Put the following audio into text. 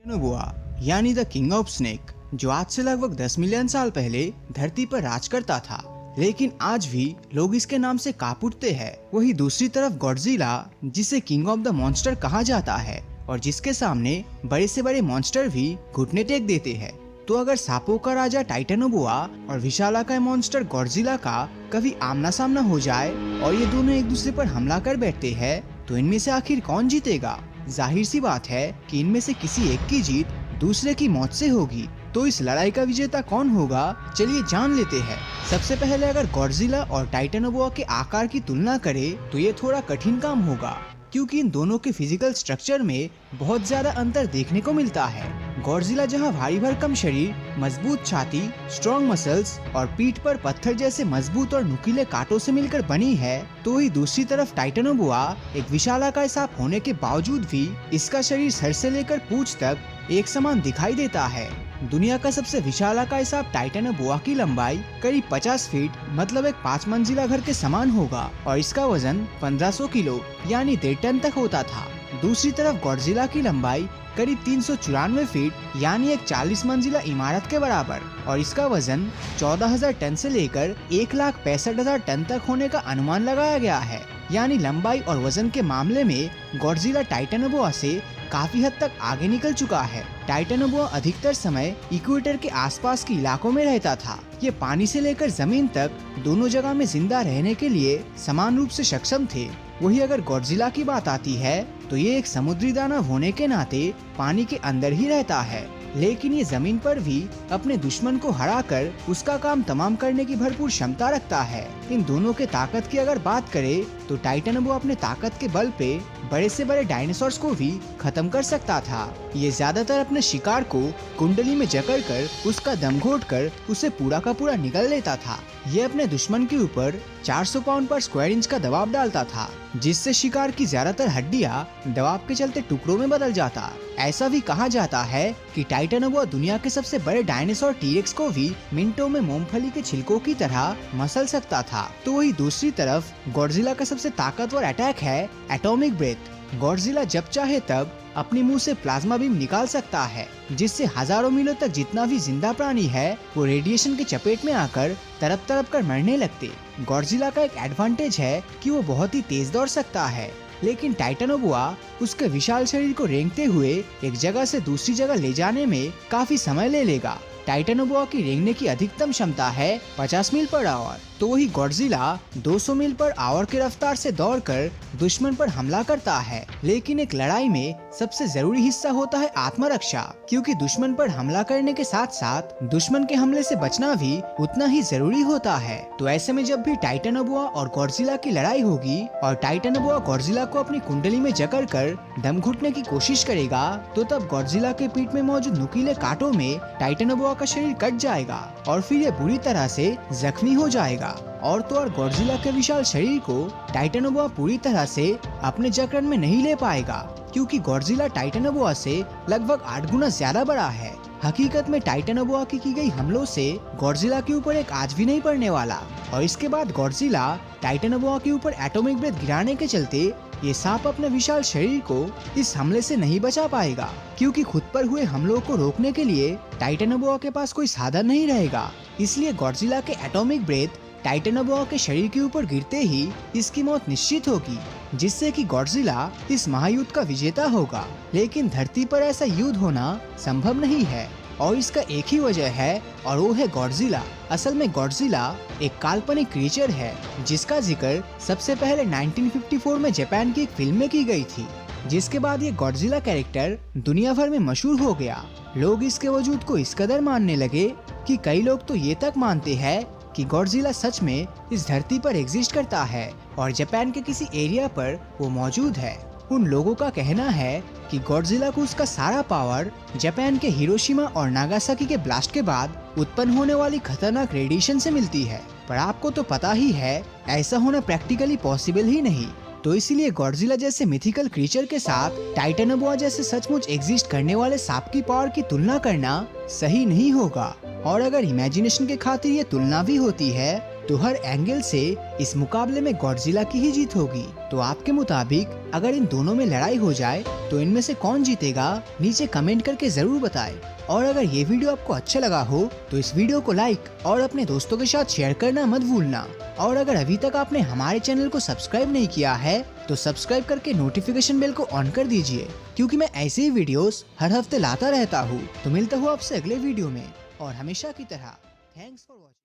नोबुआ यानी the king of snake, जो आज से लगभग 10 मिलियन साल पहले धरती पर राज करता था, लेकिन आज भी लोग इसके नाम से कांप उठते हैं। वही दूसरी तरफ गॉडजिला, जिसे किंग ऑफ द मॉन्स्टर कहा जाता है और जिसके सामने बड़े से बड़े मॉन्स्टर भी घुटने टेक देते हैं। तो अगर सांपों का राजा टाइटनोबोआ और विशालाकाय मॉन्स्टर गॉडजिला का कभी आमना सामना हो जाए और ये दोनों एक दूसरे पर हमला कर बैठते हैं, तो इनमें से आखिर कौन जीतेगा? जाहिर सी बात है कि इनमें से किसी एक की जीत दूसरे की मौत से होगी। तो इस लड़ाई का विजेता कौन होगा, चलिए जान लेते हैं। सबसे पहले अगर गॉडजिला और टाइटनोबोआ के आकार की तुलना करें तो ये थोड़ा कठिन काम होगा, क्योंकि इन दोनों के फिजिकल स्ट्रक्चर में बहुत ज्यादा अंतर देखने को मिलता है। गॉडजिला जहां भारी भरकम शरीर, मजबूत छाती, स्ट्रॉन्ग मसल्स और पीठ पर पत्थर जैसे मजबूत और नुकीले कांटों से मिलकर बनी है, तो ही दूसरी तरफ टाइटनोबोआ एक विशालाकाय सांप होने के बावजूद भी इसका शरीर सर से लेकर पूंछ तक एक समान दिखाई देता है। दुनिया का सबसे विशालाकाय सांप टाइटनोबोआ की लंबाई करीब 50 फीट मतलब एक 5 मंजिला घर के समान होगा और इसका वजन 1500 किलो यानी 1.5 टन तक होता था। दूसरी तरफ गॉडजिला की लंबाई करीब 394 फीट यानी एक 40 मंजिला इमारत के बराबर और इसका वजन 14,000 टन से लेकर 1,65,000 टन तक होने का अनुमान लगाया गया है। यानी लंबाई और वजन के मामले में गॉडजिला टाइटनोबोआ से काफी हद तक आगे निकल चुका है। टाइटनोबोआ अधिकतर समय इक्वेटर के आसपास के इलाकों में रहता था। ये पानी से लेकर जमीन तक दोनों जगह में जिंदा रहने के लिए समान रूप से सक्षम थे। वही अगर गॉडजिला की बात आती है तो ये एक समुद्री दानव होने के नाते पानी के अंदर ही रहता है, लेकिन ये जमीन पर भी अपने दुश्मन को हराकर उसका काम तमाम करने की भरपूर क्षमता रखता है। इन दोनों के ताकत की अगर बात करें तो टाइटनोबोआ अपने ताकत के बल पे बड़े से बड़े डायनासोर्स को भी खत्म कर सकता था। ये ज्यादातर अपने शिकार को कुंडली में जकड़ कर उसका दम घोट कर उसे पूरा का पूरा निगल लेता था। ये अपने दुश्मन के ऊपर 400 पाउंड पर स्क्वायर इंच का दबाव डालता था, जिससे शिकार की ज्यादातर हड्डियां दबाव के चलते टुकड़ों में बदल जाता। ऐसा भी कहा जाता है कि टाइटनोबोआ दुनिया के सबसे बड़े डायनासोर टीरेक्स को भी मिनटों में मूंगफली के छिलकों की तरह मसल सकता था। तो वही दूसरी तरफ गॉडजिला का सबसे ताकतवर अटैक है एटॉमिक ब्रेथ। गॉडजिला जब चाहे तब अपने मुंह से प्लाज्मा बीम निकाल सकता है, जिससे हजारों मीलों तक जितना भी जिंदा प्राणी है वो रेडिएशन के चपेट में आकर तड़प तड़प कर मरने लगते। गॉडजिला का एक एडवांटेज है कि वो बहुत ही तेज दौड़ सकता है, लेकिन टाइटनोबोआ उसके विशाल शरीर को रेंगते हुए एक जगह से दूसरी जगह ले जाने में काफी समय ले लेगा। टाइटनोबोआ की रेंगने की अधिकतम क्षमता है 50 मील पर आवर, तो वही गॉडजिला 200 मील पर आवर की रफ्तार से दौड़कर दुश्मन पर हमला करता है। लेकिन एक लड़ाई में सबसे जरूरी हिस्सा होता है आत्मरक्षा, क्योंकि दुश्मन पर हमला करने के साथ साथ दुश्मन के हमले से बचना भी उतना ही जरूरी होता है। तो ऐसे में जब भी टाइटनोबोआ और गॉडजिला की लड़ाई होगी और टाइटनोबोआ गॉडजिला को अपनी कुंडली में जकड़ कर दम घुटने की कोशिश करेगा, तो तब गॉडजिला के पीठ में मौजूद नुकीले कांटों में टाइटनोबोआ का शरीर कट जाएगा और फिर ये बुरी तरह से जख्मी हो जाएगा। और तो और गॉडजिला के विशाल शरीर को टाइटनोबोआ पूरी तरह से अपने जकड़न में नहीं ले पाएगा, क्योंकि गॉडजिला टाइटनोबोआ से लगभग 8 गुना ज्यादा बड़ा है। हकीकत में टाइटनोबोआ की गई हमलों से गॉडजिला के ऊपर एक आज भी नहीं पड़ने वाला। और इसके बाद गॉडजिला टाइटनोबोआ के ऊपर एटॉमिक ब्रेथ गिराने के चलते ये सांप अपने विशाल शरीर को इस हमले से नहीं बचा पाएगा, क्योंकि खुद पर हुए हमलों को रोकने के लिए टाइटनोबोआ के पास कोई साधन नहीं रहेगा। इसलिए गॉडजिला के एटॉमिक ब्रेथ टाइटनोबोआ के शरीर के ऊपर गिरते ही इसकी मौत निश्चित होगी, जिससे कि गॉडजिला इस महायुद्ध का विजेता होगा। लेकिन धरती पर ऐसा युद्ध होना संभव नहीं है और इसका एक ही वजह है और वो है गॉडजिला। असल में गॉडजिला एक काल्पनिक क्रीचर है, जिसका जिक्र सबसे पहले 1954 में जापान की एक फिल्म में की गई थी, जिसके बाद ये गॉडजिला कैरेक्टर दुनिया भर में मशहूर हो गया। लोग इसके वजूद को इस कदर मानने लगे कि कई लोग तो ये तक मानते हैं कि गॉडजिला सच में इस धरती पर एग्जिस्ट करता है और जापान के किसी एरिया पर वो मौजूद है। उन लोगों का कहना है कि गॉडजिला को उसका सारा पावर जापान के हिरोशिमा और नागासाकी के ब्लास्ट के बाद उत्पन्न होने वाली खतरनाक रेडिएशन से मिलती है। पर आपको तो पता ही है ऐसा होना प्रैक्टिकली पॉसिबल ही नहीं। तो इसीलिए गॉडजिला जैसे मिथिकल क्रीचर के साथ टाइटनोबोआ जैसे सचमुच एग्जिस्ट करने वाले सांप की पावर की तुलना करना सही नहीं होगा। और अगर इमेजिनेशन के खातिर ये तुलना भी होती है तो हर एंगल से इस मुकाबले में गॉडजिला की ही जीत होगी। तो आपके मुताबिक अगर इन दोनों में लड़ाई हो जाए तो इनमें से कौन जीतेगा, नीचे कमेंट करके जरूर बताएं। और अगर ये वीडियो आपको अच्छा लगा हो तो इस वीडियो को लाइक और अपने दोस्तों के साथ शेयर करना मत भूलना। और अगर अभी तक आपने हमारे चैनल को सब्सक्राइब नहीं किया है तो सब्सक्राइब करके नोटिफिकेशन बेल को ऑन कर दीजिए, क्योंकि मैं ऐसे ही वीडियोस हर हफ्ते लाता रहता हूँ। तो मिलता हूँ आपसे अगले वीडियो में, और हमेशा की तरह थैंक्स फॉर वॉचिंग।